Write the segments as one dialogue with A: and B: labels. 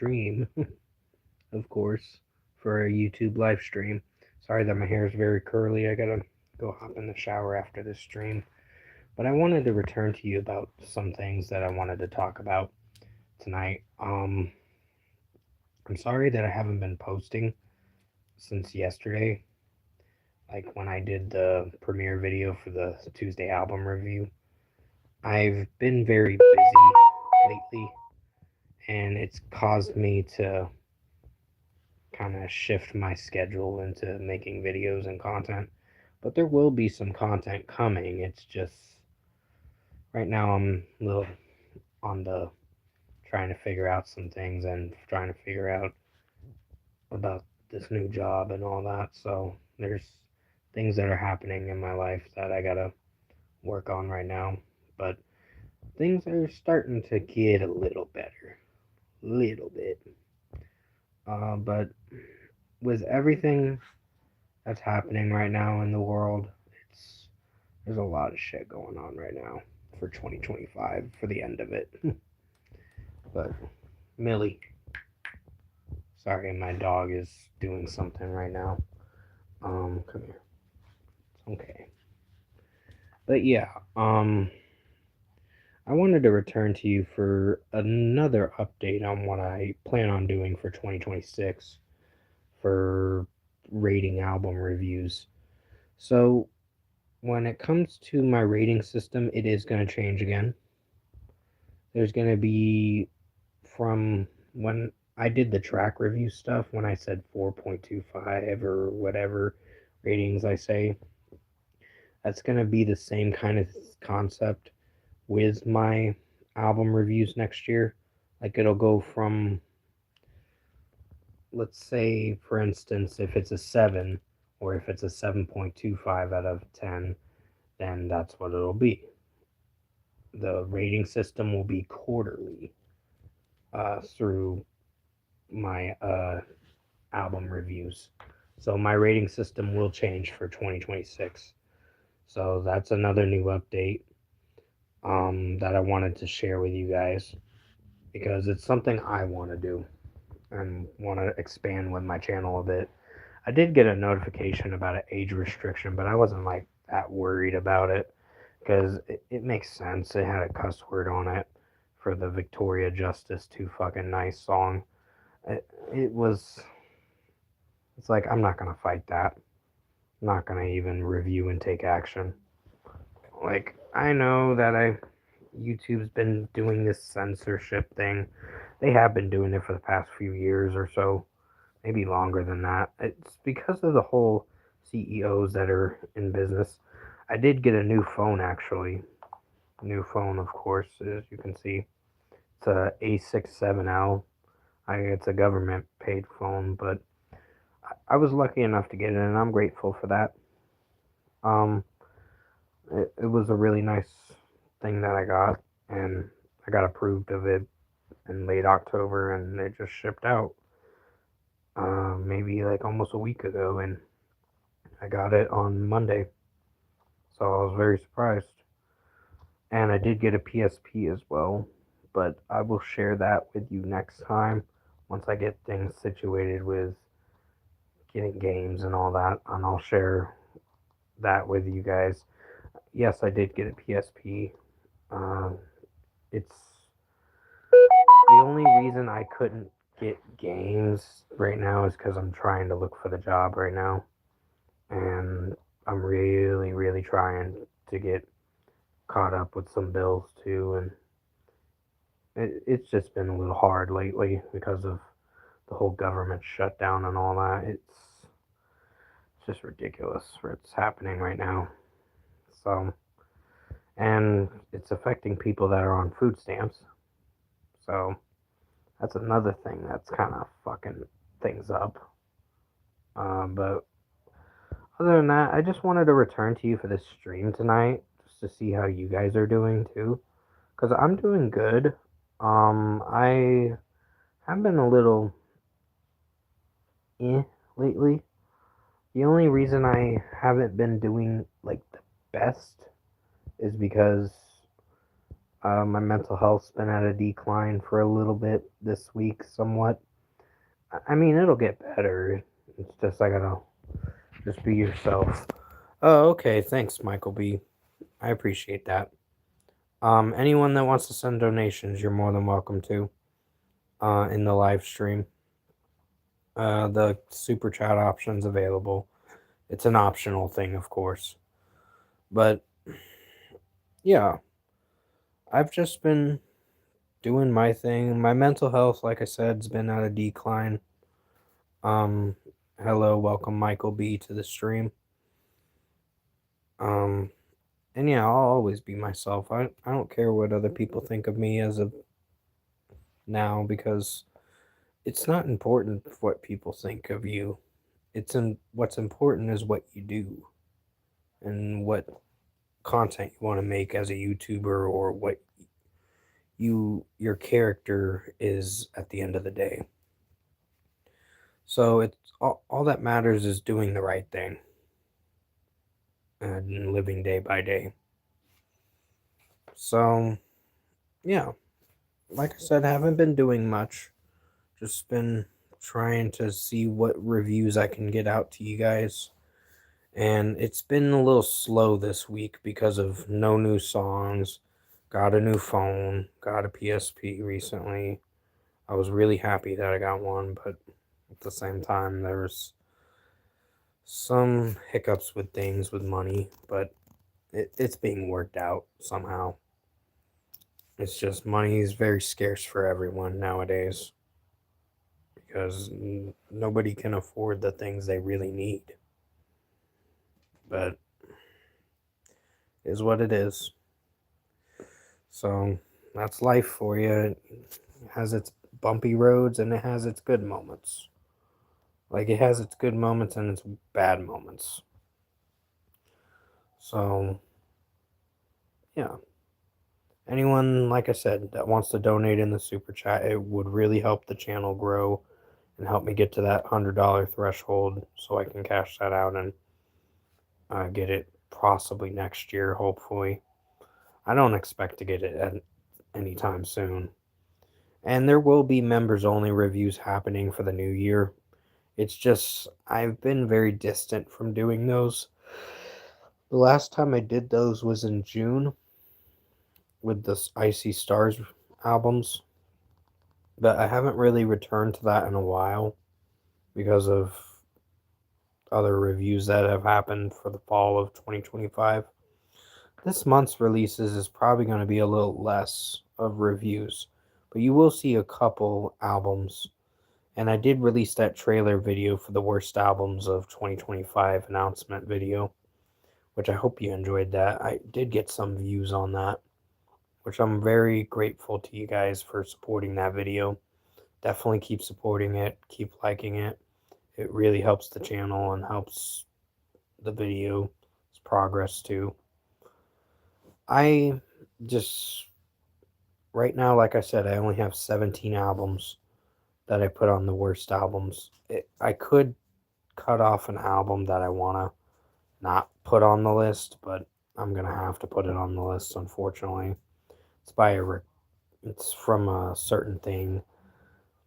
A: stream, of course, for a YouTube live stream. Sorry that my hair is very curly. I gotta go hop in the shower after this stream. But I wanted to return to you about some things that I wanted to talk about tonight. I'm sorry that I haven't been posting since yesterday, like when I did the premiere video for the Tuesday album review. I've been very busy lately, and it's caused me to kind of shift my schedule into making videos and content. But there will be some content coming. It's just right now I'm a little on the trying to figure out some things and trying to figure out about this new job and all that. So there's things that are happening in my life that I gotta work on right now. But things are starting to get a little better. Little bit. But with everything that's happening right now in the world, it's there's a lot of shit going on right now for 2025 for the end of it. But Millie, sorry, my dog is doing something right now. Come here. It's okay. But yeah, I wanted to return to you for another update on what I plan on doing for 2026 for rating album reviews. So, when it comes to my rating system, it is going to change again. There's going to be from when I did the track review stuff, when I said 4.25 or whatever ratings I say, that's going to be the same kind of concept with my album reviews next year. Like it'll go from, let's say, for instance, if it's a 7 or if it's a 7.25 out of 10, then that's what it'll be. The rating system will be quarterly through my album reviews. So my rating system will change for 2026. So that's another new update that I wanted to share with you guys because it's something I want to do and want to expand with my channel a bit. I did get a notification about an age restriction, but I wasn't like that worried about it because it makes sense. It had a cuss word on it for the Victoria Justice Too Fucking Nice song. It was, it's like, I'm not going to fight that. I'm not going to even review and take action. Like, I know that YouTube's been doing this censorship thing. They have been doing it for the past few years or so, maybe longer than that. It's because of the whole CEOs that are in business. I did get a new phone actually. New phone, of course, as you can see. It's a A67L. It's a government paid phone, but I was lucky enough to get it, and I'm grateful for that. Um, it was a really nice thing that I got, and I got approved of it in late October, and it just shipped out maybe like almost a week ago, and I got it on Monday, so I was very surprised. And I did get a PSP as well, but I will share that with you next time once I get things situated with getting games and all that, and I'll share that with you guys. Yes, I did get a PSP. It's the only reason I couldn't get games right now is because I'm trying to look for the job right now, and I'm really, really trying to get caught up with some bills too, and it's just been a little hard lately because of the whole government shutdown and all that. It's just ridiculous what's happening right now. So, and it's affecting people that are on food stamps. So that's another thing that's kind of fucking things up. But other than that, I just wanted to return to you for this stream tonight, just to see how you guys are doing too, because I'm doing good. I have been a little lately. The only reason I haven't been doing like the best is because My mental health's been at a decline for a little bit this week, somewhat. I mean, it'll get better. It's just I gotta just be yourself. Oh, okay. Thanks, Michael B. I appreciate that. Anyone that wants to send donations, you're more than welcome to. In the live stream, the super chat option's available. It's an optional thing, of course, but yeah, I've just been doing my thing. My mental health, like I said, has been at a decline. Um, Hello, welcome Michael B to the stream. Um, and yeah, I'll always be myself. I don't care what other people think of me as of now, because it's not important what people think of you. What's important is what you do and what content you want to make as a YouTuber, or what your character is at the end of the day. So it's all that matters is doing the right thing and living day by day. So yeah, like I said, I haven't been doing much. Just been trying to see what reviews I can get out to you guys. And it's been a little slow this week because of no new songs. Got a new phone, got a PSP recently. I was really happy that I got one, but at the same time, there's some hiccups with things with money, but it's being worked out somehow. It's just money is very scarce for everyone nowadays, because nobody can afford the things they really need. But it is what it is. So that's life for you. It has its bumpy roads and it has its good moments. Like, it has its good moments and its bad moments. So yeah. Anyone, like I said, that wants to donate in the super chat, it would really help the channel grow and help me get to that $100 threshold, so I can cash that out and get it possibly next year, hopefully. I don't expect to get it at anytime soon. And there will be members only reviews happening for the new year. It's just I've been very distant from doing those. The last time I did those was in June with the Icy Stars albums, but I haven't really returned to that in a while because of other reviews that have happened for the fall of 2025. This month's releases is probably going to be a little less of reviews, but you will see a couple albums. And I did release that trailer video for the worst albums of 2025 announcement video, which I hope you enjoyed that. I did get some views on that, which I'm very grateful to you guys for supporting that video. Definitely keep supporting it, keep liking it. It really helps the channel and helps the video's progress too. I just, right now, like I said, I only have 17 albums that I put on the worst albums. I could cut off an album that I want to not put on the list, but I'm going to have to put it on the list, unfortunately. It's from a certain thing,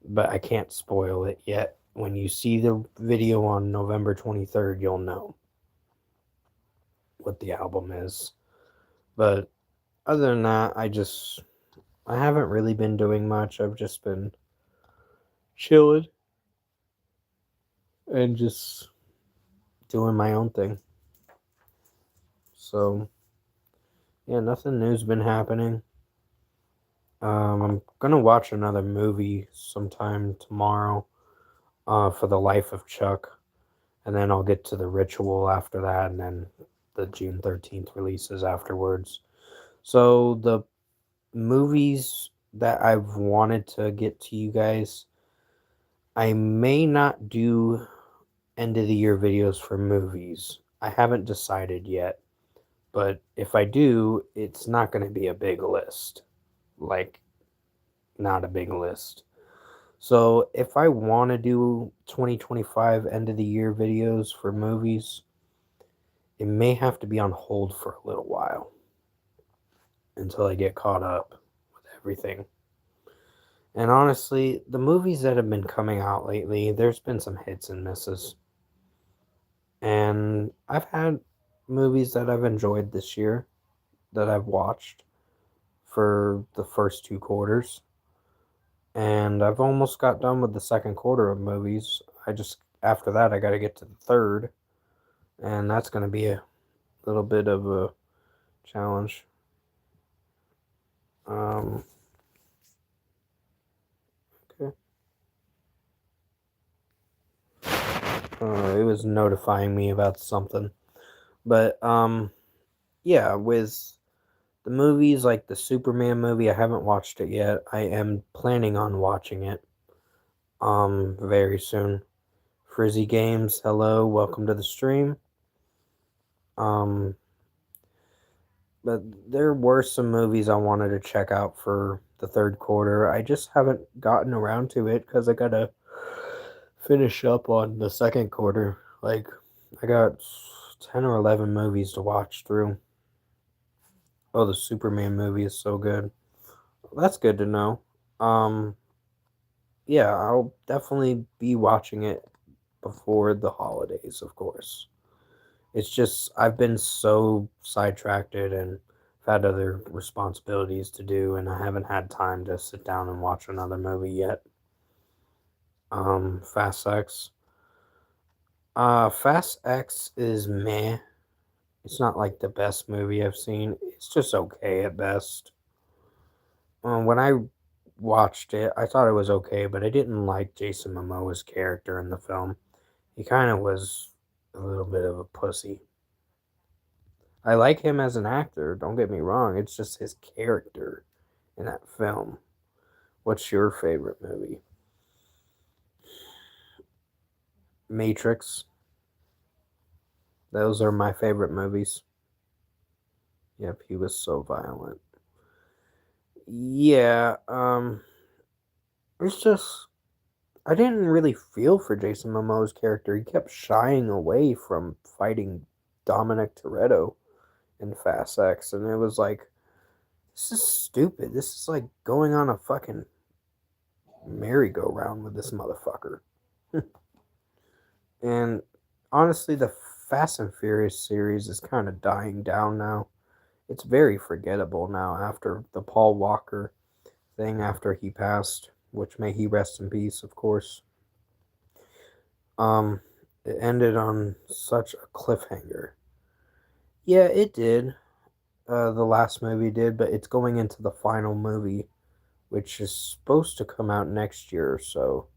A: but I can't spoil it yet. When you see the video on November 23rd, you'll know what the album is. But other than that, I haven't really been doing much. I've just been chilling and just doing my own thing. So, yeah, nothing new's been happening. I'm gonna watch another movie sometime tomorrow, for The Life of Chuck, and then I'll get to The Ritual after that, and then the June 13th releases afterwards. So the movies that I've wanted to get to you guys, I may not do end of the year videos for movies. I haven't decided yet, but if I do, it's not going to be a big list. Like, not a big list. So if I want to do 2025 end of the year videos for movies, it may have to be on hold for a little while. until I get caught up with everything. And honestly, the movies that have been coming out lately, there's been some hits and misses. And I've had movies that I've enjoyed this year that I've watched for the first two quarters. And I've almost got done with the second quarter of movies. After that, I got to get to the third. And that's going to be a little bit of a challenge. Um, okay. It was notifying me about something. But, yeah, with the movies like the Superman movie, I haven't watched it yet. I am planning on watching it, very soon. Frizzy Games, hello, welcome to the stream. Um, but there were some movies I wanted to check out for the third quarter. I just haven't gotten around to it because I gotta finish up on the second quarter. Like, I got 10 or 11 movies to watch through. Oh, the Superman movie is so good. That's good to know. Um, yeah, I'll definitely be watching it before the holidays, of course. It's just I've been so sidetracked and had other responsibilities to do, and I haven't had time to sit down and watch another movie yet. Fast X. Fast X is meh. It's not like the best movie I've seen. It's just okay at best. When I watched it, I thought it was okay, but I didn't like Jason Momoa's character in the film. He kind of was a little bit of a pussy. I like him as an actor, don't get me wrong. It's just his character in that film. What's your favorite movie? Matrix. Those are my favorite movies. Yep, he was so violent. Yeah, it's just I didn't really feel for Jason Momoa's character. He kept shying away from fighting Dominic Toretto in Fast X, and it was like, this is stupid. This is like going on a fucking merry-go-round with this motherfucker. And honestly, the Fast and Furious series is kind of dying down now. It's very forgettable now after the Paul Walker thing after he passed, which may he rest in peace, of course. Um, it ended on such a cliffhanger. Yeah, it did. The last movie did, but it's going into the final movie, which is supposed to come out next year or so.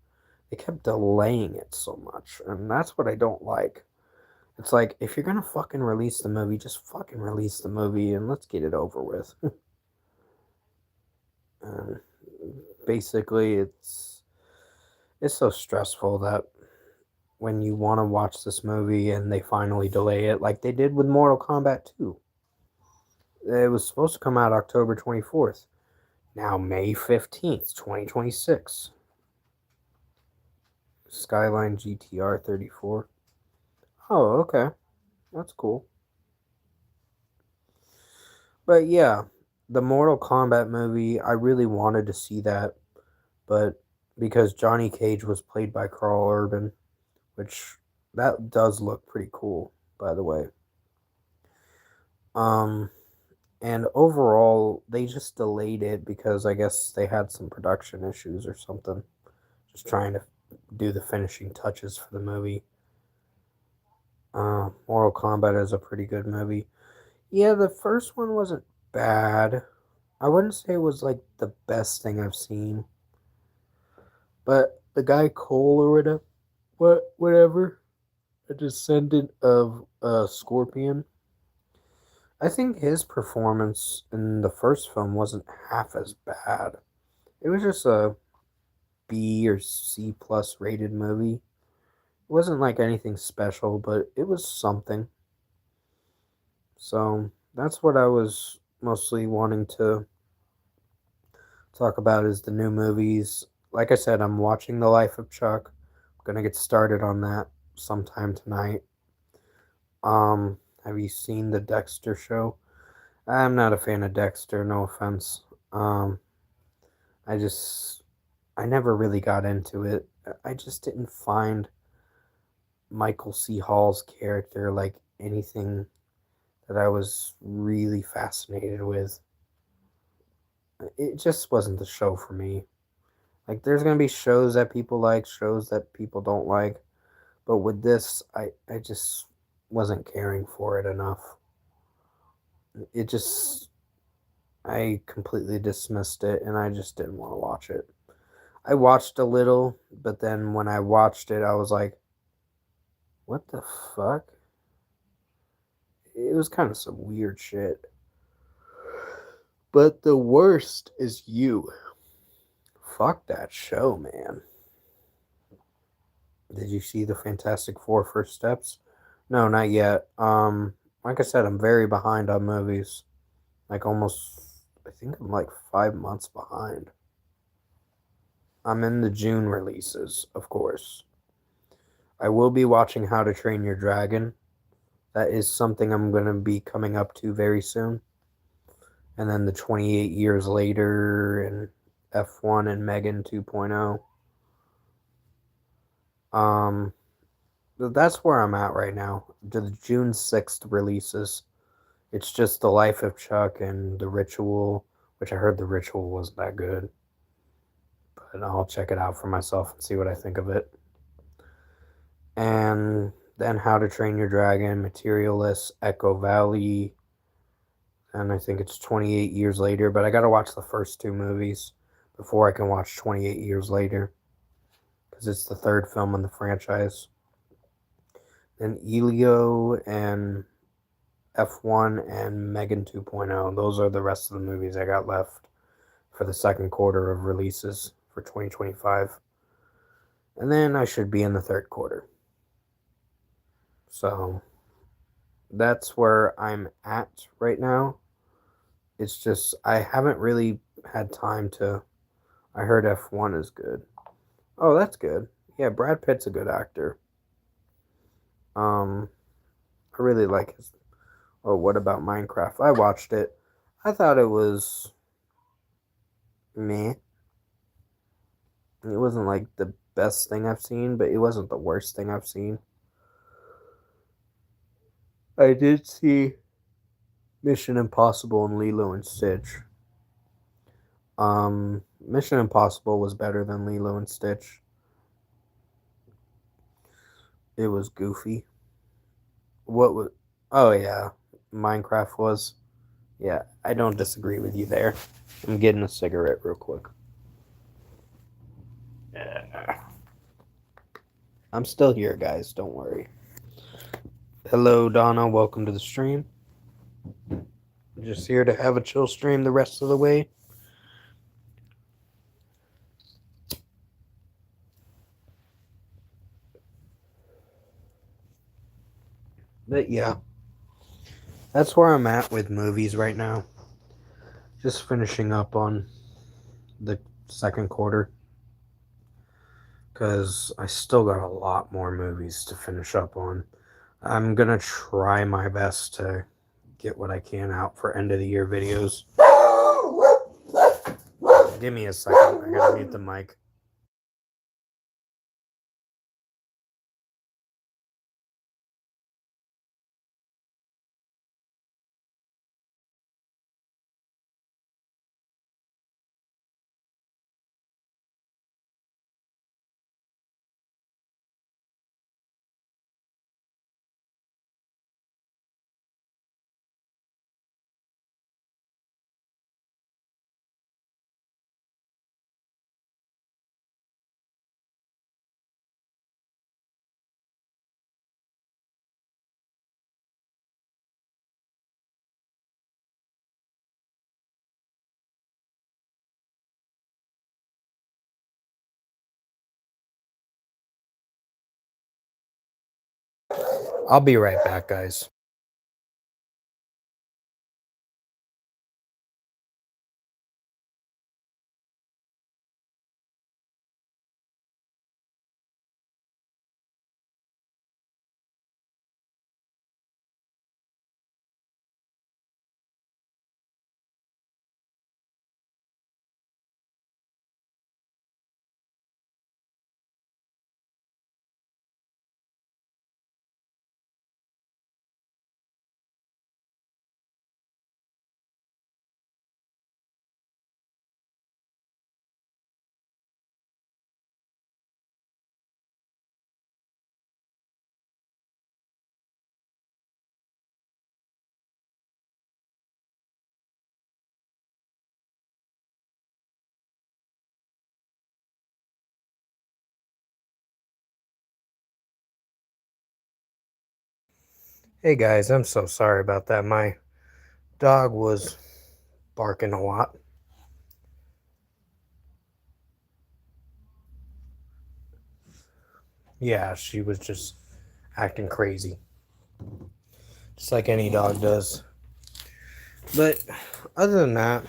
A: They kept delaying it so much, and that's what I don't like. It's like, if you're gonna fucking release the movie, just fucking release the movie and let's get it over with. And basically, it's so stressful that when you want to watch this movie and they finally delay it, like they did with Mortal Kombat 2. It was supposed to come out October 24th. Now May 15th, 2026. Skyline GTR 34. Oh, okay. That's cool. But yeah, the Mortal Kombat movie, I really wanted to see that, but because Johnny Cage was played by Carl Urban, which that does look pretty cool, by the way. Um, and overall, they just delayed it because I guess they had some production issues or something. Just trying to do the finishing touches for the movie. Mortal Kombat is a pretty good movie. Yeah, the first one wasn't bad. I wouldn't say it was like the best thing I've seen, but the guy Cole or whatever, a descendant of a Scorpion. I think his performance in the first film wasn't half as bad. It was just a B or C plus rated movie. It wasn't like anything special, but it was something. So that's what I was mostly wanting to talk about is the new movies. Like I said, I'm watching The Life of Chuck. I'm gonna get started on that sometime tonight. Have you seen the Dexter show? I'm not a fan of Dexter, no offense. Um, I just, I never really got into it. I just didn't find Michael C. Hall's character like anything that I was really fascinated with. It just wasn't the show for me. Like, there's gonna be shows that people like, shows that people don't like, but with this, I just wasn't caring for it enough. It just, I completely dismissed it, and I just didn't want to watch it. I watched a little, but then when I watched it, I was like, what the fuck? It was kind of some weird shit. But the worst is you. Fuck that show, man. Did you see the Fantastic Four First Steps? No, not yet. Like I said, I'm very behind on movies. Like almost, I think I'm like 5 months behind. I'm in the June releases, of course. I will be watching How to Train Your Dragon. That is something I'm going to be coming up to very soon. And then the 28 years later and F1 and Megan 2.0. Um, that's where I'm at right now. The June 6th releases. It's just The Life of Chuck and The Ritual, which I heard The Ritual wasn't that good. But I'll check it out for myself and see what I think of it. And then How to Train Your Dragon, Materialist, Echo Valley, and I think it's 28 years later, but I gotta watch the first two movies before I can watch 28 years later, because it's the third film in the franchise. Then Elio and F1 and Megan 2.0, those are the rest of the movies I got left for the second quarter of releases for 2025. And then I should be in the third quarter. So that's where I'm at right now. It's just I haven't really had time to. I heard F1 is good. Oh, that's good. Yeah, Brad Pitt's a good actor. Um, I really like his. Oh, what about Minecraft? I watched it. I thought it was meh. It wasn't like the best thing I've seen, but it wasn't the worst thing I've seen. I did see Mission Impossible and Lilo and Stitch. Mission Impossible was better than Lilo and Stitch. It was goofy. What was? Oh yeah, Minecraft was. Yeah, I don't disagree with you there. I'm getting a cigarette real quick. I'm still here, guys. Don't worry. Hello, Donna. Welcome to the stream. Just here to have a chill stream the rest of the way. But yeah, that's where I'm at with movies right now. Just finishing up on the second quarter because I still got a lot more movies to finish up on. I'm gonna try my best to get what I can out for end of the year videos. Give me a second. I gotta mute the mic. I'll be right back, guys. Hey guys, I'm so sorry about that. My dog was barking a lot. Yeah, she was just acting crazy, just like any dog does. But other than that,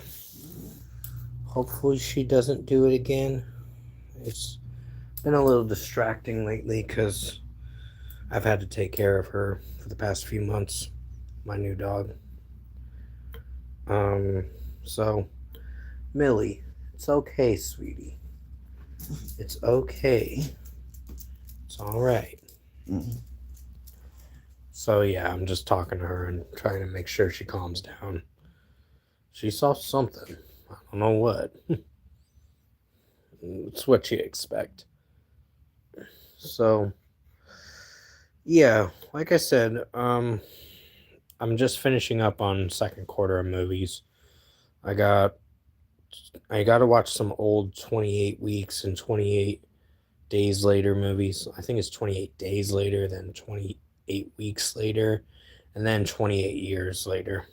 A: hopefully she doesn't do it again. It's been a little distracting lately because I've had to take care of her for the past few months, my new dog. Um, so, Millie, it's okay, sweetie. It's okay. It's all right.
B: Mm.
A: So yeah, I'm just talking to her and trying to make sure she calms down. She saw something. I don't know what. It's what you expect. So yeah, like I said, I'm just finishing up on second quarter of movies. I got I got to watch some old 28 weeks and 28 days later movies. I think it's 28 days later, then 28 weeks later, and then 28 years later.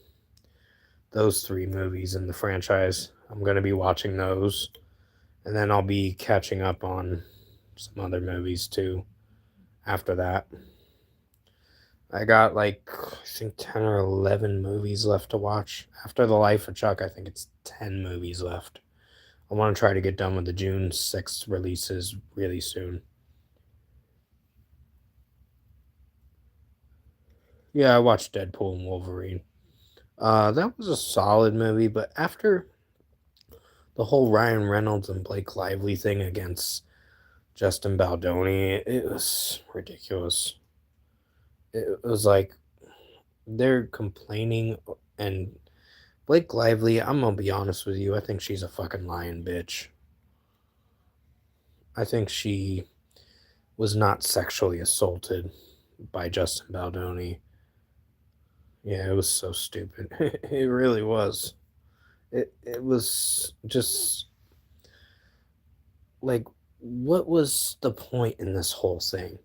A: Those three movies in the franchise. I'm going to be watching those, and then I'll be catching up on some other movies too after that. I got like, I think 10 or 11 movies left to watch. After The Life of Chuck, I think it's 10 movies left. I want to try to get done with the June 6th releases really soon. Yeah, I watched Deadpool and Wolverine. That was a solid movie, but after the whole Ryan Reynolds and Blake Lively thing against Justin Baldoni, it was ridiculous. It was like they're complaining, and Blake Lively, I'm gonna be honest with you, I think she's a fucking lying bitch. I think she was not sexually assaulted by Justin Baldoni. Yeah, it was so stupid. It really was. It was just like, what was the point in this whole thing?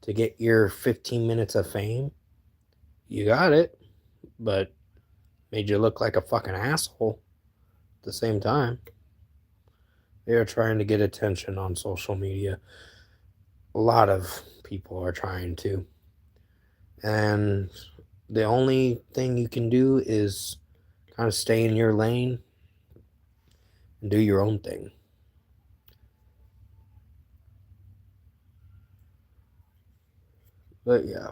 A: To get your 15 minutes of fame? You got it, but made you look like a fucking asshole at the same time. They are trying to get attention on social media. A lot of people are trying to. And the only thing you can do is kind of stay in your lane and do your own thing. But yeah.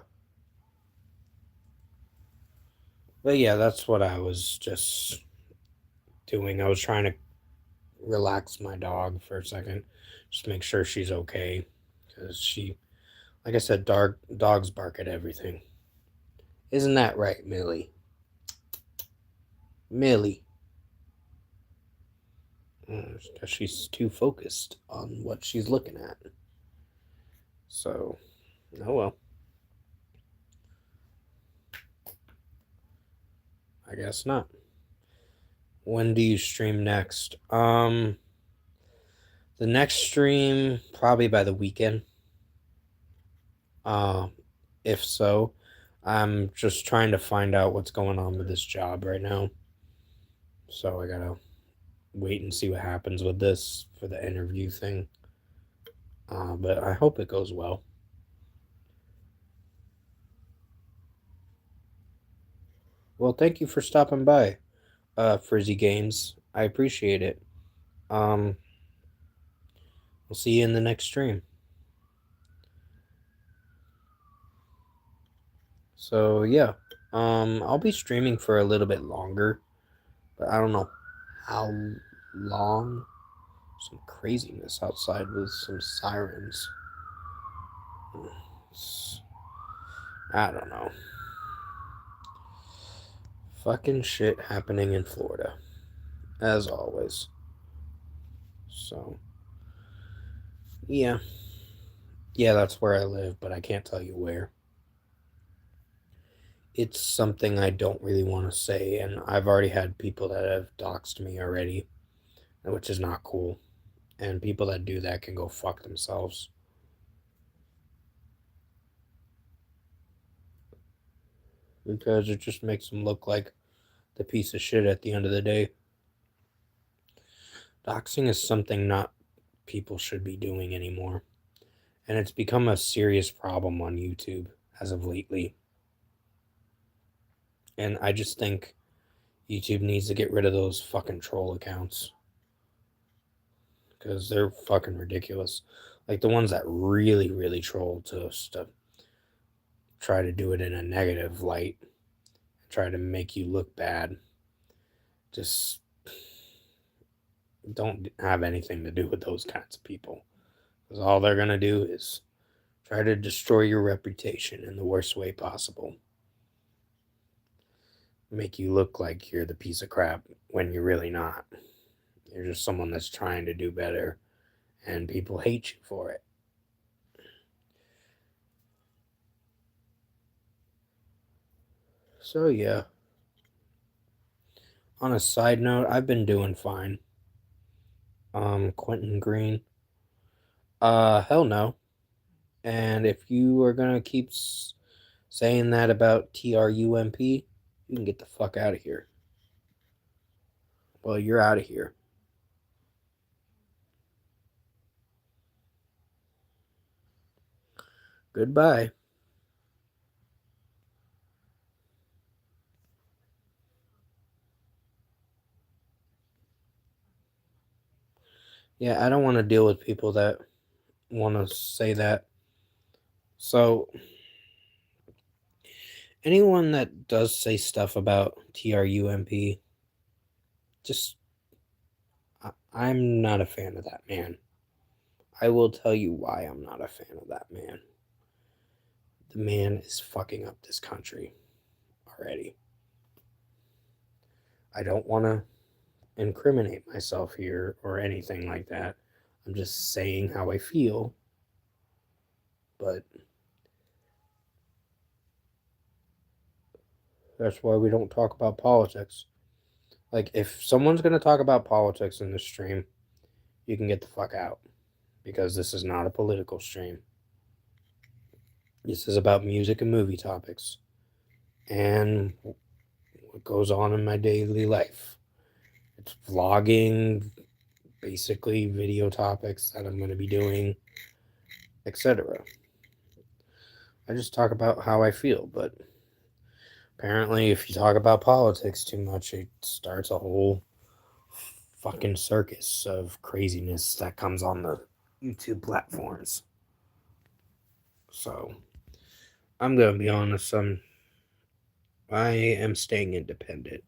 A: But yeah, that's what I was just doing. I was trying to relax my dog for a second, just make sure she's okay. Because she, like I said, dogs bark at everything. Isn't that right, Millie? Millie. Because she's too focused on what she's looking at. So, oh well. I guess not. When do you stream next? The next stream probably by the weekend. Uh, if so, I'm just trying to find out what's going on with this job right now. So I gotta wait and see what happens with this for the interview thing. But I hope it goes well. Well, thank you for stopping by, Frizzy Games. I appreciate it. Um, we'll see you in the next stream. So yeah, I'll be streaming for a little bit longer, but I don't know how long. Some craziness outside with some sirens. I don't know. Fucking shit happening in Florida, as always. So, yeah. Yeah, that's where I live, but I can't tell you where. It's something I don't really want to say, and I've already had people that have doxed me already, which is not cool. And people that do that can go fuck themselves. because it just makes them look like the piece of shit at the end of the day. Doxing is something not people should be doing anymore, and it's become a serious problem on YouTube as of lately. And I just think YouTube needs to get rid of those fucking troll accounts because they're fucking ridiculous. Like the ones that really, really troll to try to do it in a negative light, try to make you look bad. Just don't have anything to do with those kinds of people, because all they're gonna do is try to destroy your reputation in the worst way possible. Make you look like you're the piece of crap when you're really not. You're just someone that's trying to do better, and people hate you for it. So yeah. On a side note, I've been doing fine. Quentin Green. Hell no. And if you are gonna keep saying that about TRUMP, you can get the fuck out of here. Well, you're out of here. Goodbye. Yeah, I don't want to deal with people that want to say that. So, anyone that does say stuff about TRUMP, just, I'm not a fan of that man. I will tell you why I'm not a fan of that man. The man is fucking up this country already. I don't want to incriminate myself here or anything like that. I'm just saying how I feel. But that's why we don't talk about politics. Like, if someone's going to talk about politics in this stream, you can get the fuck out. Because this is not a political stream. This is about music and movie topics. And what goes on in my daily life. It's vlogging, basically video topics that I'm going to be doing, etc. I just talk about how I feel, but apparently if you talk about politics too much, it starts a whole fucking circus of craziness that comes on the YouTube platforms. So, I'm going to be honest, I am staying independent.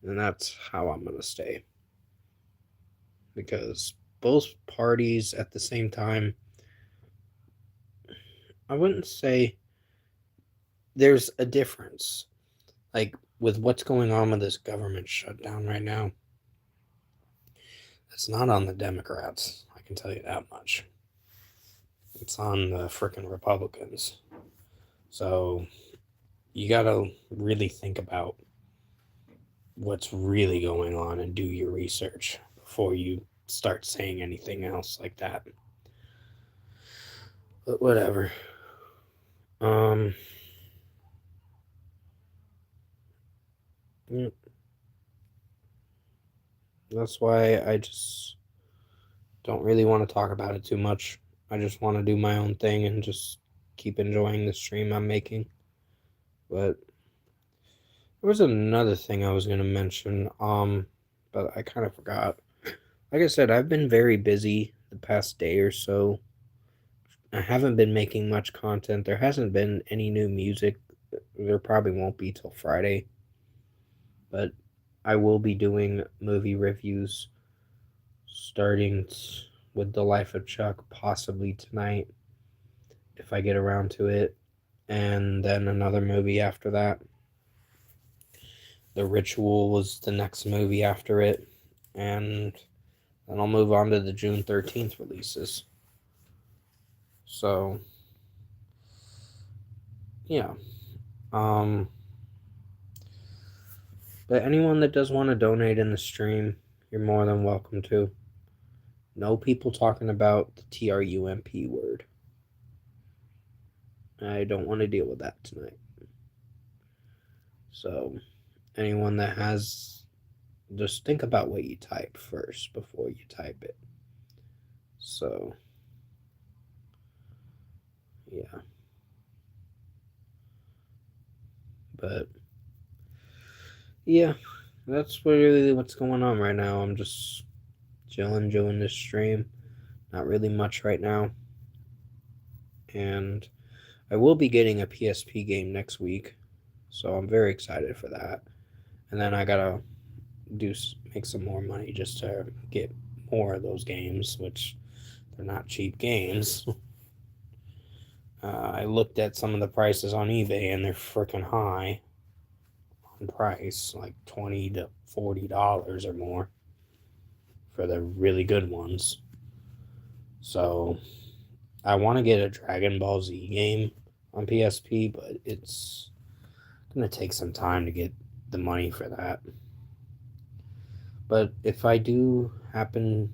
A: And that's how I'm going to stay. Because both parties at the same time, I wouldn't say there's a difference. Like with what's going on with this government shutdown right now, it's not on the Democrats. I can tell you that much. It's on the frickin' Republicans. So you gotta really think about what's really going on and do your research before you start saying anything else like that. But whatever. Yeah. That's why I just don't really want to talk about it too much. I just want to do my own thing and just keep enjoying the stream I'm making. But there was another thing I was going to mention, but I kind of forgot. Like I said, I've been very busy the past day or so. I haven't been making much content. There hasn't been any new music. There probably won't be till Friday. But I will be doing movie reviews starting with The Life of Chuck possibly tonight if I get around to it, and then another movie after that. The Ritual was the next movie after it, and then I'll move on to the June 13th releases. So, yeah. But anyone that does want to donate in the stream, you're more than welcome to. No people talking about the TRUMP word. I don't want to deal with that tonight. So, anyone that has, just think about what you type first before you type it. So, yeah. But, yeah, that's really what's going on right now. I'm just chilling, doing this stream. Not really much right now. And I will be getting a PSP game next week. So, I'm very excited for that. And then I gotta make some more money just to get more of those games, which they're not cheap games. I looked at some of the prices on eBay and they're freaking high on price, like $20 to $40 or more for the really good ones. So I want to get a Dragon Ball Z game on PSP, but it's gonna take some time to get the money for that. But if I do happen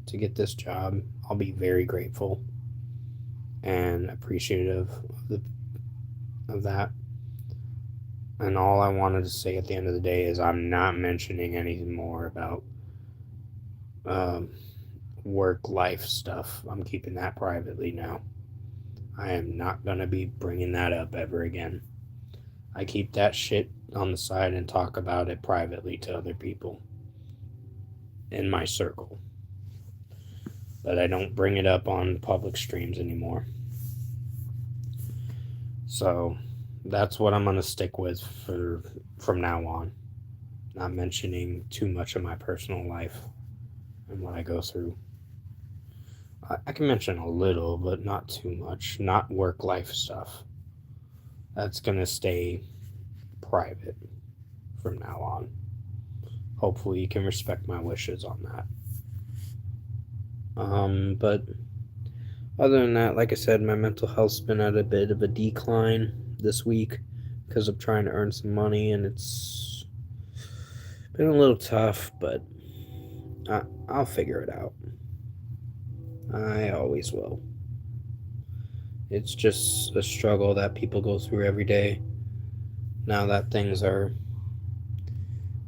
A: to get this job, I'll be very grateful and appreciative of that. And all I wanted to say at the end of the day is I'm not mentioning anything more about work life stuff. I'm keeping that privately now. I am not going to be bringing that up ever again. I keep that shit on the side and talk about it privately to other people in my circle. But I don't bring it up on public streams anymore. So that's what I'm going to stick with from now on. Not mentioning too much of my personal life and what I go through. I can mention a little, but not too much. Not work life stuff. That's going to stay private from now on. Hopefully, you can respect my wishes on that. But other than that, like I said, my mental health's been at a bit of a decline this week because of trying to earn some money, and it's been a little tough, but I'll figure it out. I always will. It's just a struggle that people go through every day. Now that things are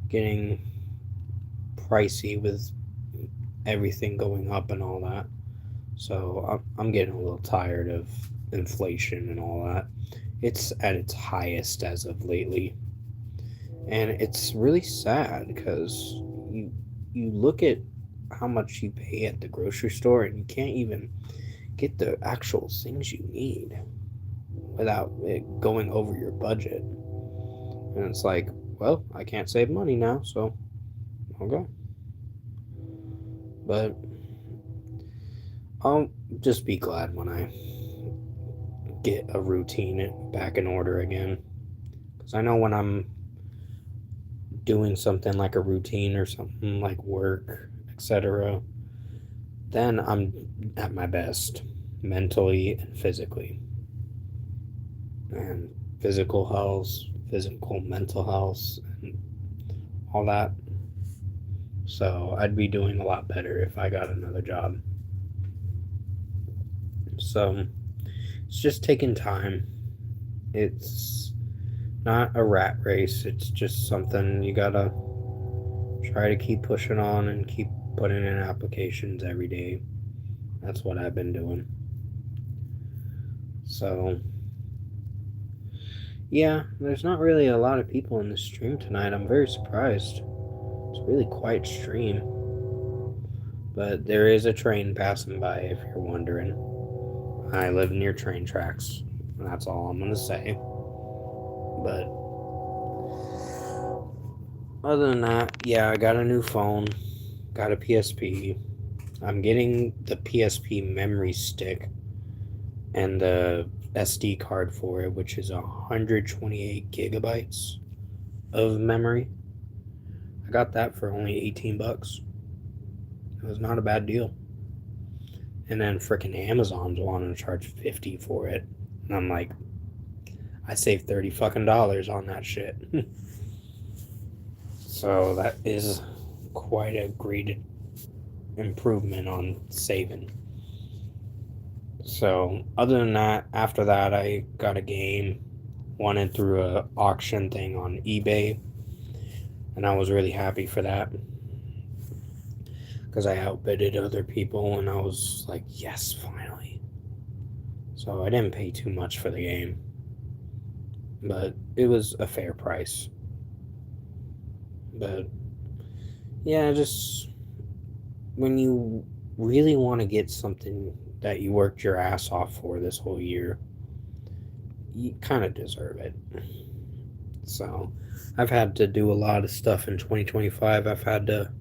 A: getting pricey with everything going up and all that. So I'm getting a little tired of inflation and all that. It's at its highest as of lately. And it's really sad because you look at how much you pay at the grocery store and you can't even get the actual things you need without it going over your budget. And it's like, well, I can't save money now, so I'll go. But I'll just be glad when I get a routine back in order again. Because I know when I'm doing something like a routine or something like work, etc., then I'm at my best mentally and physically. And physical mental health, and all that. So I'd be doing a lot better if I got another job. So it's just taking time. It's not a rat race. It's just something you gotta try to keep pushing on and keep putting in applications every day. That's what I've been doing. So yeah, there's not really a lot of people in the stream tonight. I'm very surprised. It's a really quiet stream. But there is a train passing by if you're wondering. I live near train tracks. And that's all I'm going to say. But other than that, yeah, I got a new phone. Got a PSP. I'm getting the PSP memory stick and the SD card for it, which is 128 gigabytes of memory. I got that for only $18. It was not a bad deal. And then freaking Amazon's wanting to charge $50 for it. And I'm like, I saved $30 fucking on that shit. So that is quite a great improvement on saving. So other than that, after that I got a game. won it through a auction thing on eBay, and I was really happy for that because I outbidded other people, and I was like, yes, finally. So I didn't pay too much for the game, but it was a fair price. But yeah, just when you really want to get something that you worked your ass off for this whole year, you kind of deserve it. So I've had to do a lot of stuff in 2025. I've had to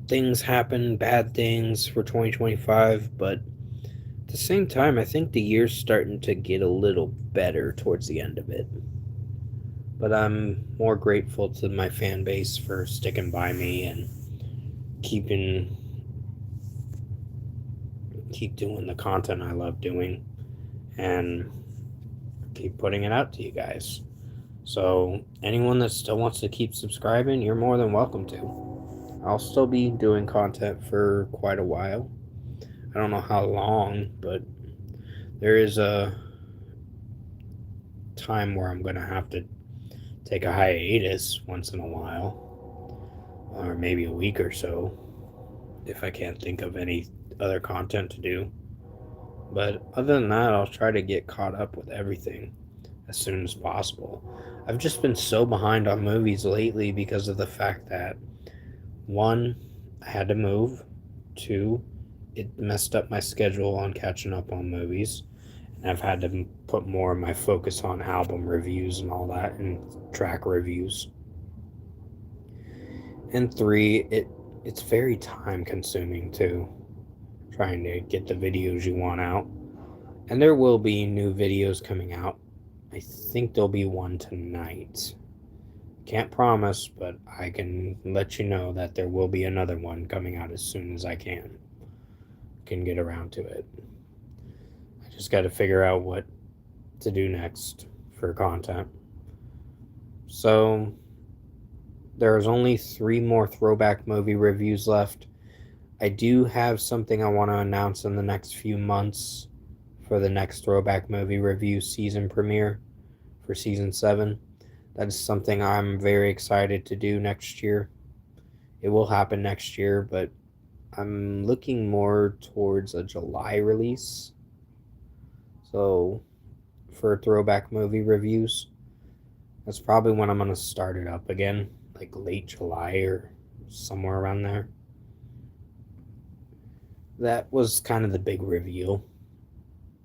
A: things happen, bad things for 2025, but at the same time, I think the year's starting to get a little better towards the end of it. But I'm more grateful to my fan base for sticking by me and keeping keep doing the content I love doing and keep putting it out to you guys. So anyone that still wants to keep subscribing, you're more than welcome to. I'll still be doing content for quite a while. I don't know how long, but there is a time where I'm going to have to take a hiatus once in a while, or maybe a week or so, if I can't think of any other content to do. But other than that, I'll try to get caught up with everything as soon as possible. I've just been so behind on movies lately because of the fact that one, I had to move, two, it messed up my schedule on catching up on movies, and I've had to put more of my focus on album reviews and all that and track reviews. And three, it's very time consuming too, trying to get the videos you want out. And there will be new videos coming out. I think there'll be one tonight. Can't promise, but I can let you know that there will be another one coming out as soon as I can get around to it. I just got to figure out what to do next for content. So there's only 3 more throwback movie reviews left. I do have something I want to announce in the next few months for the next throwback movie review season premiere for season 7. That is something I'm very excited to do next year. It will happen next year, but I'm looking more towards a July release. So for throwback movie reviews, that's probably when I'm going to start it up again, like late July or somewhere around there. That was kind of the big reveal.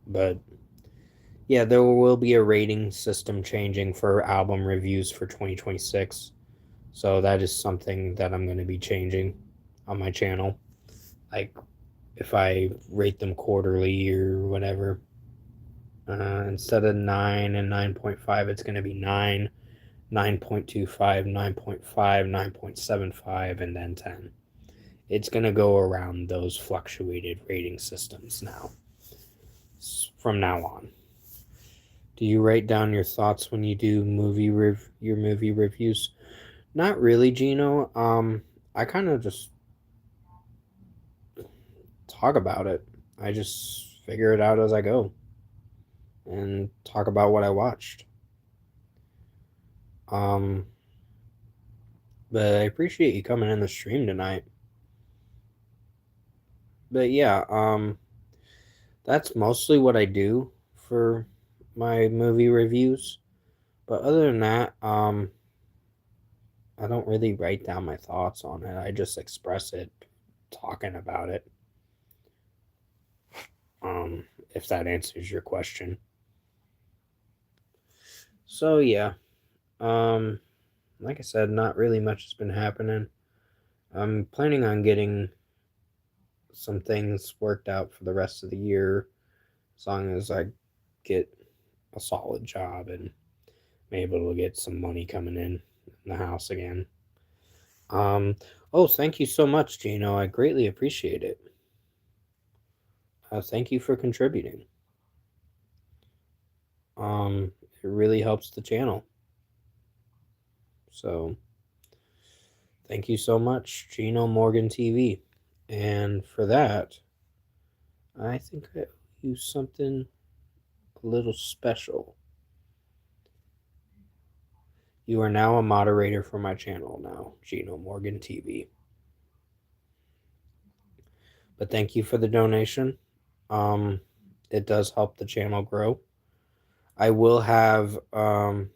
A: But yeah, there will be a rating system changing for album reviews for 2026. So that is something that I'm going to be changing on my channel. Like if I rate them quarterly or whatever, instead of 9 and 9.5, it's going to be 9, 9.25, 9.5, 9.75, and then 10. It's going to go around those fluctuated rating systems now, from now on. Do you write down your thoughts when you do your movie reviews? Not really, Gino. I kind of just talk about it. I just figure it out as I go and talk about what I watched. Um, but I appreciate you coming in the stream tonight. But yeah, that's mostly what I do for my movie reviews. But other than that, I don't really write down my thoughts on it. I just express it talking about it. If that answers your question. So yeah, like I said, not really much has been happening. I'm planning on getting some things worked out for the rest of the year, as long as I get a solid job and I'm able to get some money coming in the house again. Oh, thank you so much, Gino. I greatly appreciate it. Thank you for contributing. It really helps the channel. So, thank you so much, Gino Morgan TV. And for that, I think I owe you something a little special. You are now a moderator for my channel now, Gino Morgan TV. But thank you for the donation. It does help the channel grow. I will have, I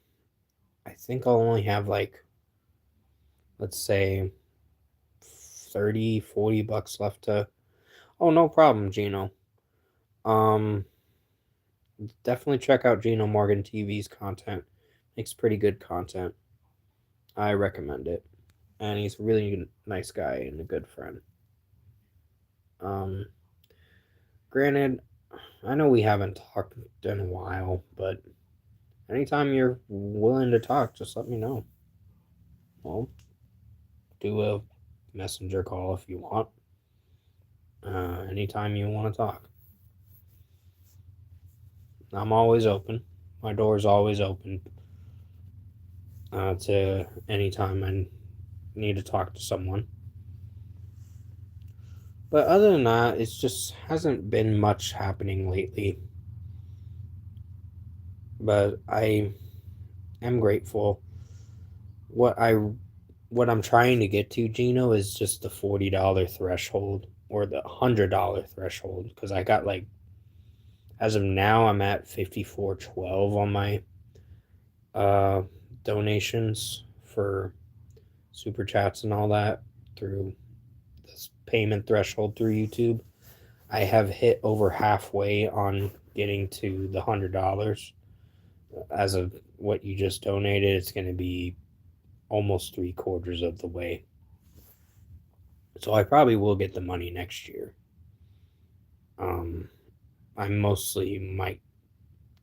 A: think I'll only have like, let's say 30, 40 bucks left to, oh, no problem, Gino. Definitely check out Gino Morgan TV's content. Makes pretty good content. I recommend it. And he's a really nice guy and a good friend. Granted, I know we haven't talked in a while, but anytime you're willing to talk, just let me know. Well, do a messenger call if you want. Anytime you want to talk. I'm always open. My door's always open to anytime I need to talk to someone. But other than that, it just hasn't been much happening lately. But I am grateful. What I'm trying to get to, Gino, is just the $40 threshold or the $100 threshold, because I got like, as of now, I'm at 54.12 on my donations for super chats and all that through this payment threshold through YouTube. I have hit over halfway on getting to the $100. As of what you just donated, it's going to be almost 3/4 of the way. So I probably will get the money next year. I mostly might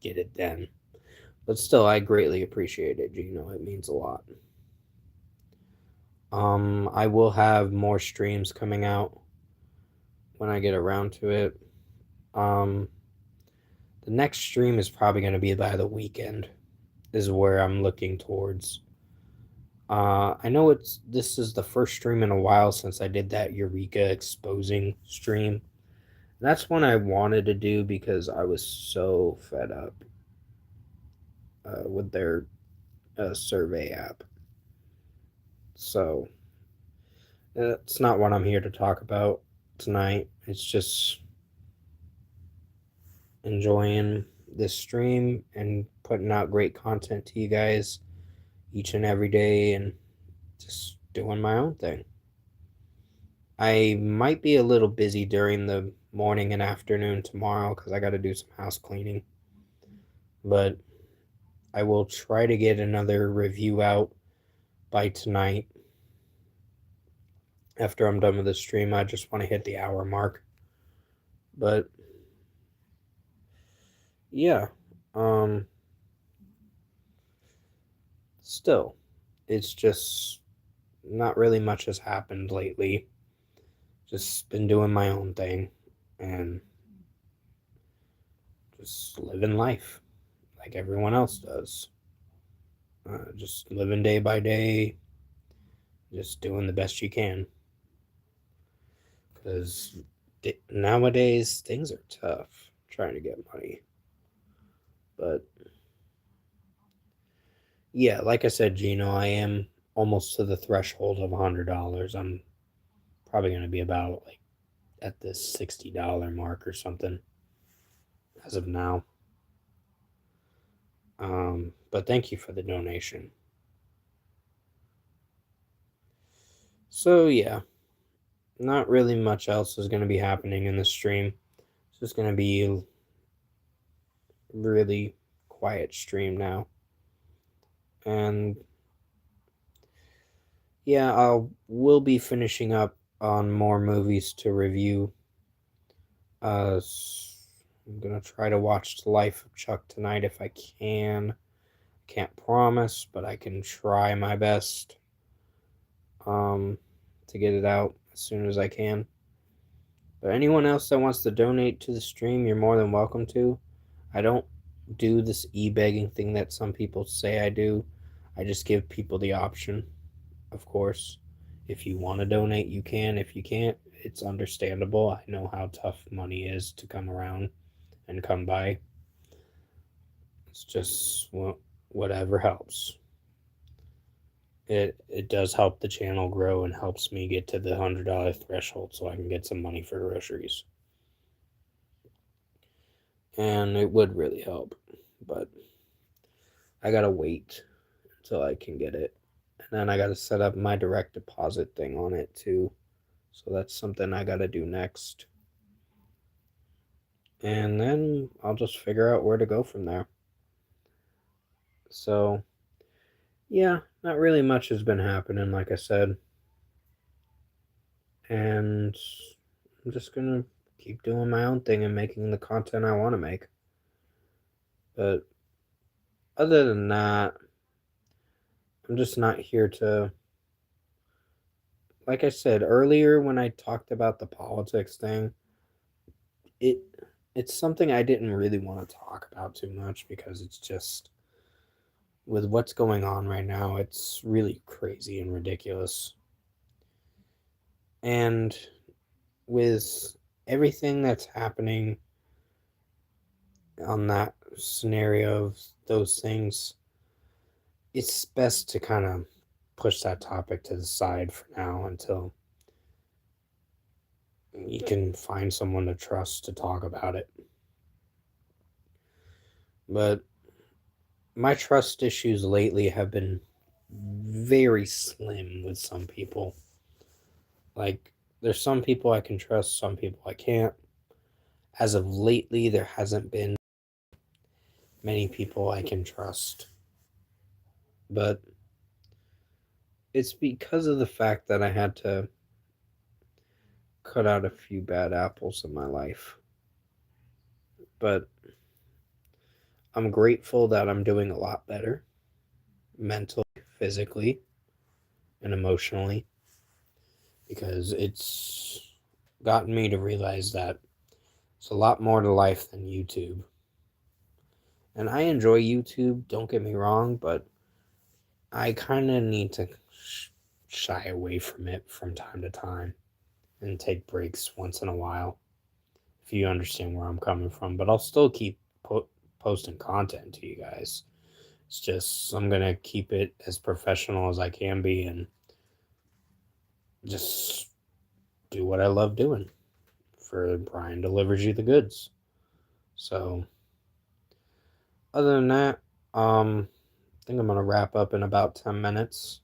A: get it then. But still, I greatly appreciate it, Gino. It means a lot. I will have more streams coming out when I get around to it. The next stream is probably going to be by the weekend, is where I'm looking towards. I know this is the first stream in a while since I did that Eureka exposing stream. That's one I wanted to do because I was so fed up with their survey app. So it's not what I'm here to talk about tonight. It's just enjoying this stream and putting out great content to you guys each and every day and just doing my own thing. I might be a little busy during the morning and afternoon tomorrow because I got to do some house cleaning. But I will try to get another review out by tonight. After I'm done with the stream, I just want to hit the hour mark. But yeah, still, it's just not really much has happened lately. Just been doing my own thing and just living life like everyone else does. Just living day by day, just doing the best you can. Because nowadays things are tough trying to get money. But yeah, like I said, Gino, I am almost to the threshold of $100. I'm probably going to be about like at the $60 mark or something as of now. But thank you for the donation. So yeah, not really much else is going to be happening in the stream. It's just going to be a really quiet stream now. And yeah, will be finishing up on more movies to review. I'm gonna try to watch The Life of Chuck tonight if I can. Can't promise, but I can try my best to get it out as soon as I can. But anyone else that wants to donate to the stream, you're more than welcome to. I don't do this e-begging thing that some people say I do. I just give people the option, of course. If you want to donate, you can. If you can't, it's understandable. I know how tough money is to come around and come by. It's just whatever helps. it does help the channel grow and helps me get to the $100 threshold so I can get some money for groceries. And it would really help, but I gotta wait until I can get it. And then I gotta set up my direct deposit thing on it too. So that's something I gotta do next. And then I'll just figure out where to go from there. So, yeah, not really much has been happening, like I said. And I'm just gonna keep doing my own thing and making the content I want to make. But other than that, I'm just not here to, like I said earlier when I talked about the politics thing, it it's something I didn't really want to talk about too much because it's just with what's going on right now, it's really crazy and ridiculous. And with everything that's happening on that scenario of those things, it's best to kind of push that topic to the side for now until you can find someone to trust to talk about it. But my trust issues lately have been very slim with some people. Like, there's some people I can trust, some people I can't. As of lately, there hasn't been many people I can trust. But it's because of the fact that I had to cut out a few bad apples in my life. But I'm grateful that I'm doing a lot better mentally, physically, and emotionally because it's gotten me to realize that it's a lot more to life than YouTube. And I enjoy YouTube, don't get me wrong, but I kind of need to shy away from it from time to time and take breaks once in a while, if you understand where I'm coming from. But I'll still keep posting content to you guys. It's just I'm going to keep it as professional as I can be and just do what I love doing for Brian Delivers You the Goods. So, other than that, I think I'm going to wrap up in about 10 minutes.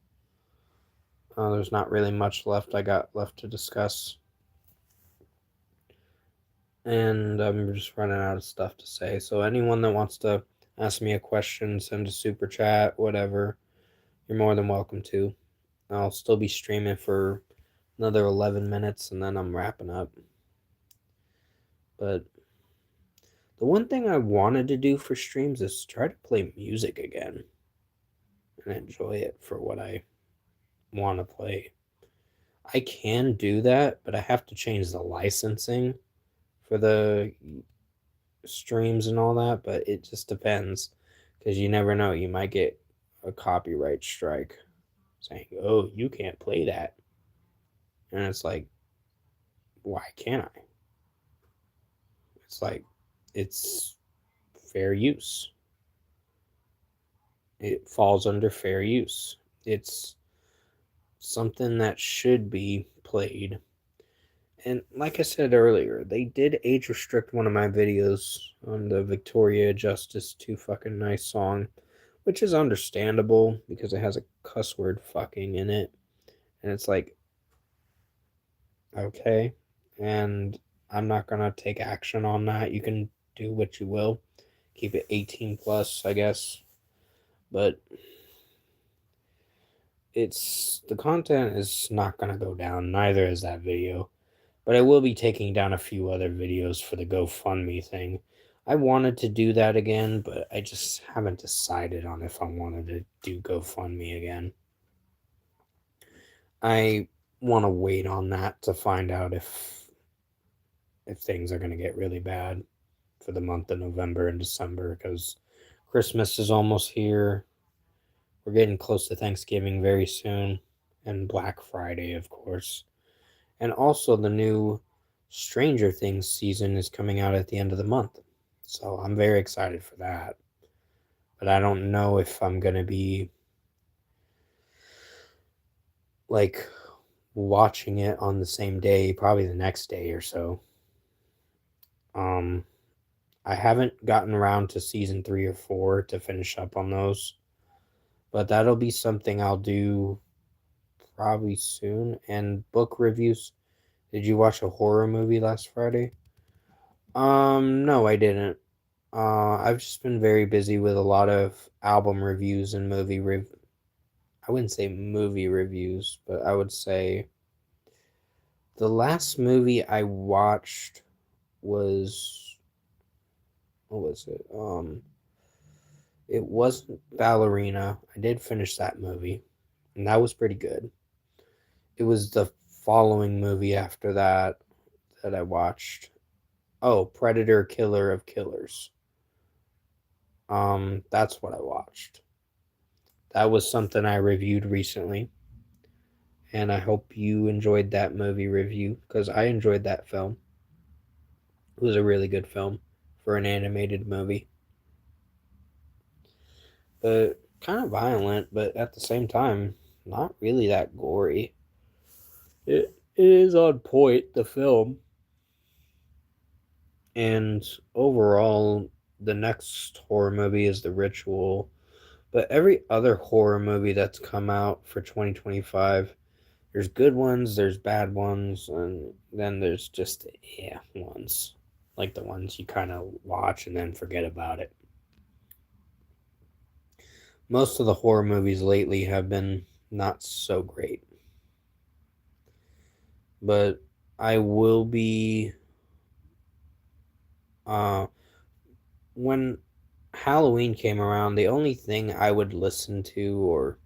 A: There's not really much left I got left to discuss. And I'm just running out of stuff to say. So anyone that wants to ask me a question, send a super chat, whatever, you're more than welcome to. I'll still be streaming for another 11 minutes and then I'm wrapping up. But the one thing I wanted to do for streams is try to play music again and enjoy it for what I want to play. I can do that, but I have to change the licensing for the streams and all that, but it just depends because you never know. You might get a copyright strike saying, oh, you can't play that. And it's like, why can't I? It's like, it's fair use. It falls under fair use. It's something that should be played. And like I said earlier, they did age restrict one of my videos on the Victoria Justice Too Fucking Nice song, which is understandable because it has a cuss word fucking in it. And it's like, okay. And I'm not going to take action on that. You can do what you will. Keep it 18 plus, I guess. But the content is not going to go down. Neither is that video. But I will be taking down a few other videos for the GoFundMe thing. I wanted to do that again, but I just haven't decided on if I wanted to do GoFundMe again. I want to wait on that to find out if things are going to get really bad for the month of November and December because Christmas is almost here. We're getting close to Thanksgiving very soon and Black Friday, of course. And also the new Stranger Things season is coming out at the end of the month. So I'm very excited for that. But I don't know if I'm going to be like watching it on the same day, probably the next day or so. I haven't gotten around to season 3 or 4 to finish up on those, but that'll be something I'll do probably soon. And book reviews. Did you watch a horror movie last Friday? No, I didn't. I've just been very busy with a lot of album reviews and I wouldn't say movie reviews, but I would say the last movie I watched was, what was it? It wasn't Ballerina. I did finish that movie, and that was pretty good. It was the following movie after that that I watched. Oh, Predator Killer of Killers. That's what I watched. That was something I reviewed recently, and I hope you enjoyed that movie review because I enjoyed that film. It was a really good film for an animated movie. But kind of violent, but at the same time, not really that gory. It is on point, the film. And overall, the next horror movie is The Ritual. But every other horror movie that's come out for 2025, there's good ones, there's bad ones, and then there's just ones. Like the ones you kind of watch and then forget about it. Most of the horror movies lately have been not so great. But I will be when Halloween came around, the only thing I would listen to or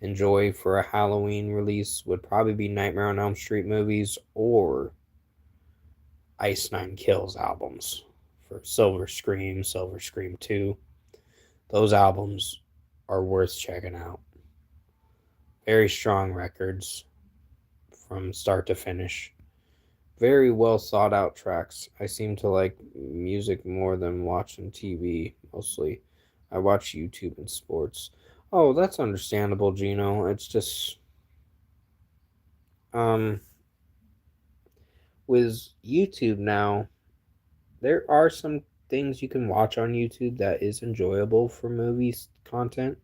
A: enjoy for a Halloween release would probably be Nightmare on Elm Street movies or Ice Nine Kills albums for Silver Scream, Silver Scream 2. Those albums are worth checking out. Very strong records from start to finish. Very well thought out tracks. I seem to like music more than watching TV mostly. I watch YouTube and sports. Oh, that's understandable, Gino. It's just um with YouTube now, there are some things you can watch on YouTube that is enjoyable for movies content.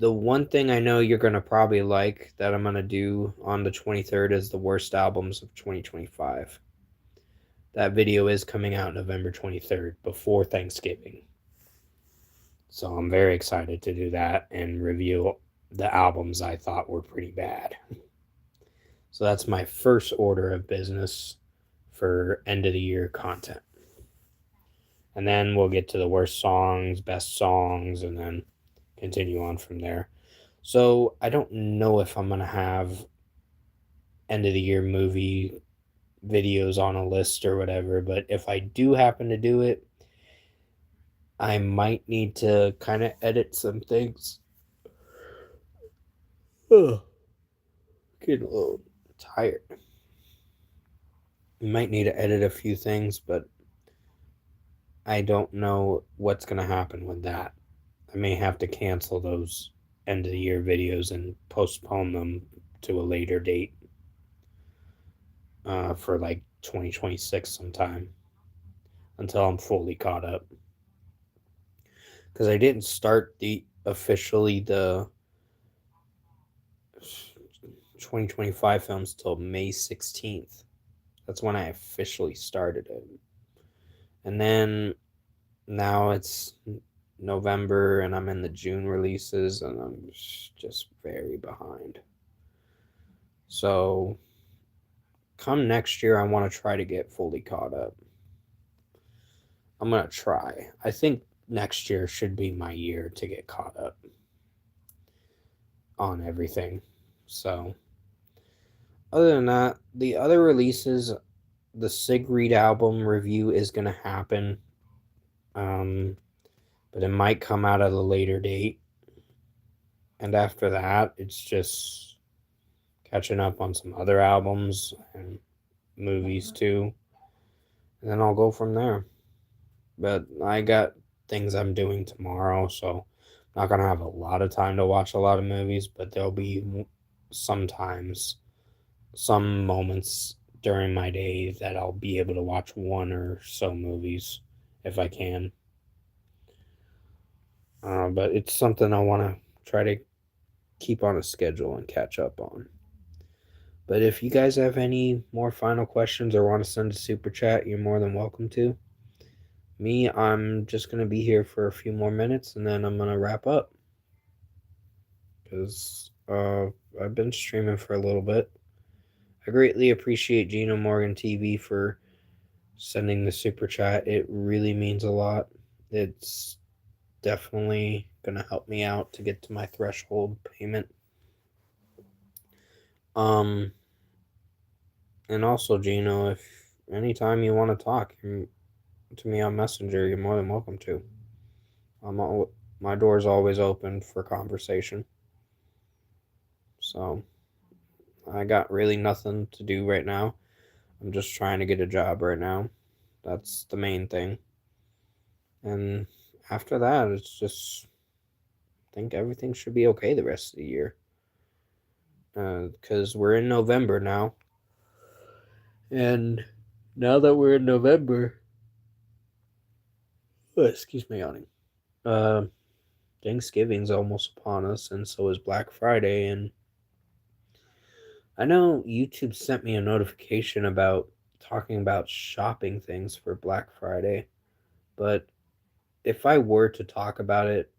A: The one thing I know you're going to probably like that I'm going to do on the 23rd is the worst albums of 2025. That video is coming out November 23rd before Thanksgiving. So I'm very excited to do that and review the albums I thought were pretty bad. So that's my first order of business for end of the year content. And then we'll get to the worst songs, best songs, and then continue on from there. So I don't know if I'm going to have end of the year movie videos on a list or whatever, but if I do happen to do it, I might need to kind of edit some things. Ugh, getting a little tired. Might need to edit a few things, but I don't know what's going to happen with that. I may have to cancel those end of the year videos and postpone them to a later date for like 2026 sometime until I'm fully caught up. Because I didn't start the 2025 films till May 16th. That's when I officially started it. And then now it's November and I'm in the June releases and I'm just very behind. So come next year, I want to try to get fully caught up. I'm going to try. I think next year should be my year to get caught up on everything. So other than that, the other releases, the Siegfried album review is going to happen. But it might come out at a later date. And after that, it's just catching up on some other albums and movies too. And then I'll go from there. But I got things I'm doing tomorrow, so I'm not going to have a lot of time to watch a lot of movies, but there'll be sometimes, some moments during my day that I'll be able to watch one or so movies if I can. But it's something I want to try to keep on a schedule and catch up on. But if you guys have any more final questions or want to send a super chat, you're more than welcome to. Me, I'm just going to be here for a few more minutes and then I'm going to wrap up. Because I've been streaming for a little bit. I greatly appreciate Gino Morgan TV for sending the super chat. It really means a lot. It's definitely going to help me out to get to my threshold payment. And also, Gino, if anytime you want to talk to me on Messenger, you're more than welcome to. My door's always open for conversation. So, I got really nothing to do right now. I'm just trying to get a job right now. That's the main thing. And after that, it's just, I think everything should be okay the rest of the year. Because we're in November now. And now that we're in November, excuse me, yawning. Thanksgiving's almost upon us, and so is Black Friday. And I know YouTube sent me a notification about talking about shopping things for Black Friday, but if I were to talk about it,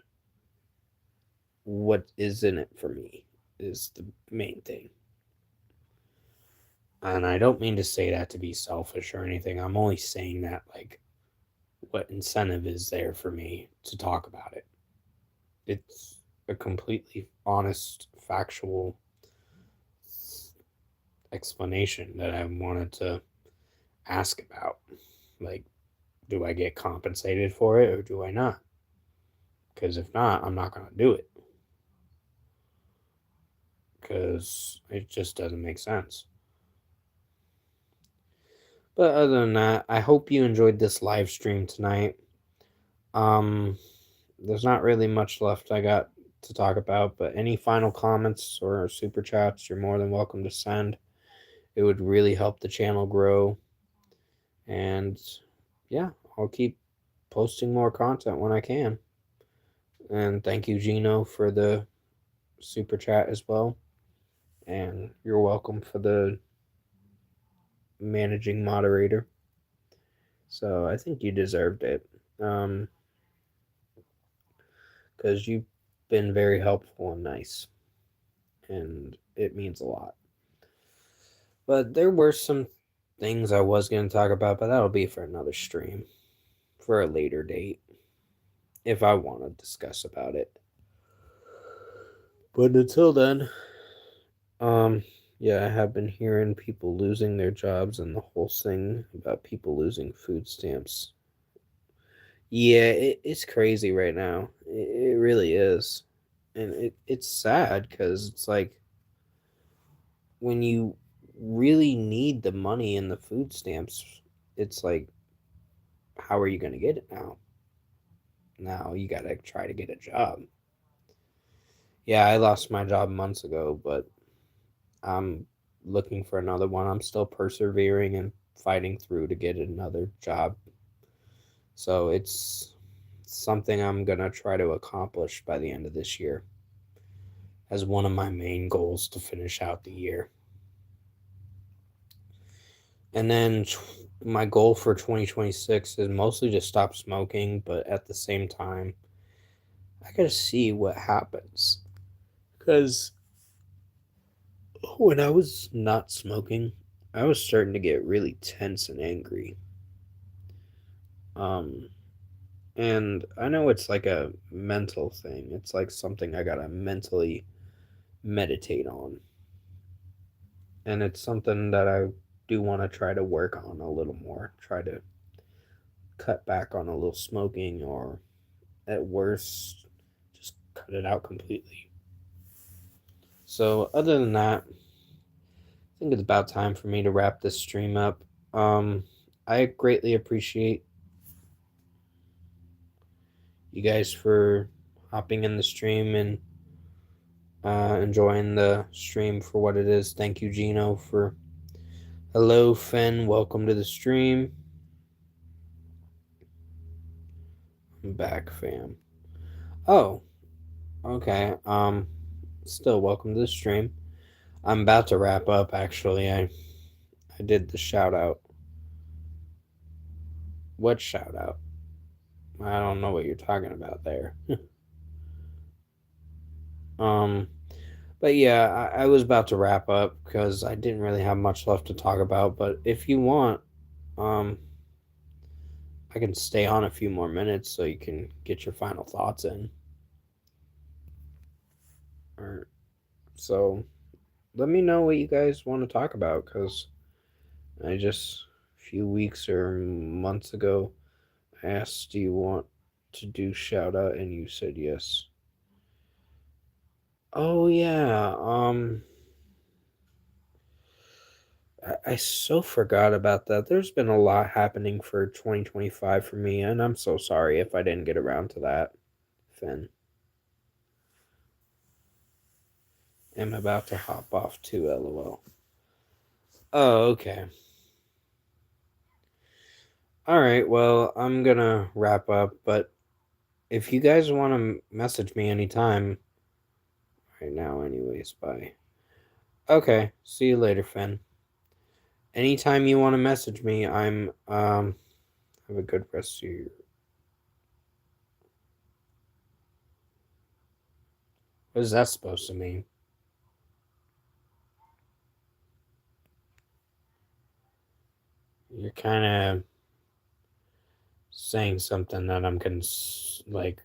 A: what is in it for me is the main thing. And I don't mean to say that to be selfish or anything. I'm only saying that, like, what incentive is there for me to talk about it? It's a completely honest, factual explanation that I wanted to ask about. Like, do I get compensated for it or do I not? Because if not, I'm not going to do it. Because it just doesn't make sense. But other than that, I hope you enjoyed this live stream tonight. There's not really much left I got to talk about, but any final comments or super chats, you're more than welcome to send. It would really help the channel grow. And yeah, I'll keep posting more content when I can. And thank you, Gino, for the super chat as well. And you're welcome for the managing moderator. So I think you deserved it. Because you've been very helpful and nice. And it means a lot. But there were some things I was going to talk about, but that'll be for another stream. For a later date. If I want to discuss about it. But until then, yeah, I have been hearing people losing their jobs and the whole thing about people losing food stamps. Yeah, it's crazy right now. It really is. And it's sad because it's like when you really need the money and the food stamps, it's like, how are you going to get it now? Now you got to try to get a job. Yeah, I lost my job months ago, but I'm looking for another one. I'm still persevering and fighting through to get another job. So it's something I'm going to try to accomplish by the end of this year as one of my main goals to finish out the year. And then my goal for 2026 is mostly to stop smoking, but at the same time, I got to see what happens. Because when I was not smoking, I was starting to get really tense and angry. And I know it's like a mental thing. It's like something I gotta mentally meditate on. And it's something that I do want to try to work on a little more. Try to cut back on a little smoking, or at worst, just cut it out completely. So, other than that, I think it's about time for me to wrap this stream up. I greatly appreciate you guys for hopping in the stream and enjoying the stream for what it is. Thank you, Gino, for... Hello, Finn. Welcome to the stream. I'm back, fam. Oh, okay. Still welcome to the stream. I'm about to wrap up, actually. I did the shout out. What shout out? I don't know what you're talking about there. But yeah, I was about to wrap up because I didn't really have much left to talk about. But if you want, I can stay on a few more minutes so you can get your final thoughts in. Or so, let me know what you guys want to talk about, because I just a few weeks or months ago asked, do you want to do shout out, and you said yes. Oh yeah, I so forgot about that. There's been a lot happening for 2025 for me, and I'm so sorry if I didn't get around to that, Finn. I'm about to hop off too, lol. Oh, okay. Alright, well, I'm gonna wrap up, but if you guys want to message me anytime, right now anyways, bye. Okay, see you later, Finn. Anytime you want to message me, I'm, have a good rest of your... What is that supposed to mean? You're kind of saying something that I'm gonna, like...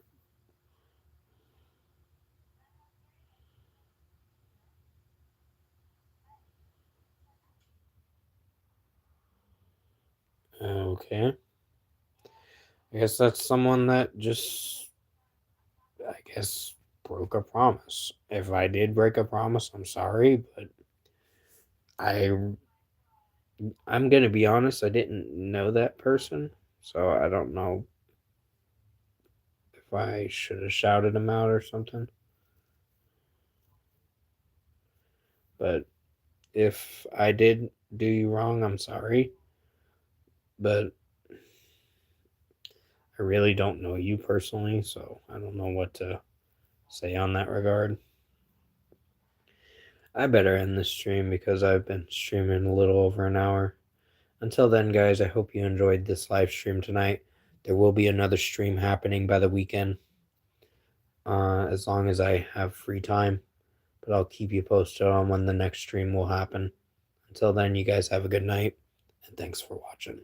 A: Okay. I guess that's someone that just, I guess, broke a promise. If I did break a promise, I'm sorry, but I'm gonna be honest, I didn't know that person, so I don't know if I should have shouted him out or something. But if I did do you wrong, I'm sorry. But I really don't know you personally, so I don't know what to say on that regard. I better end this stream because I've been streaming a little over an hour. Until then, guys, I hope you enjoyed this live stream tonight. There will be another stream happening by the weekend, as long as I have free time. But I'll keep you posted on when the next stream will happen. Until then, you guys have a good night, and thanks for watching.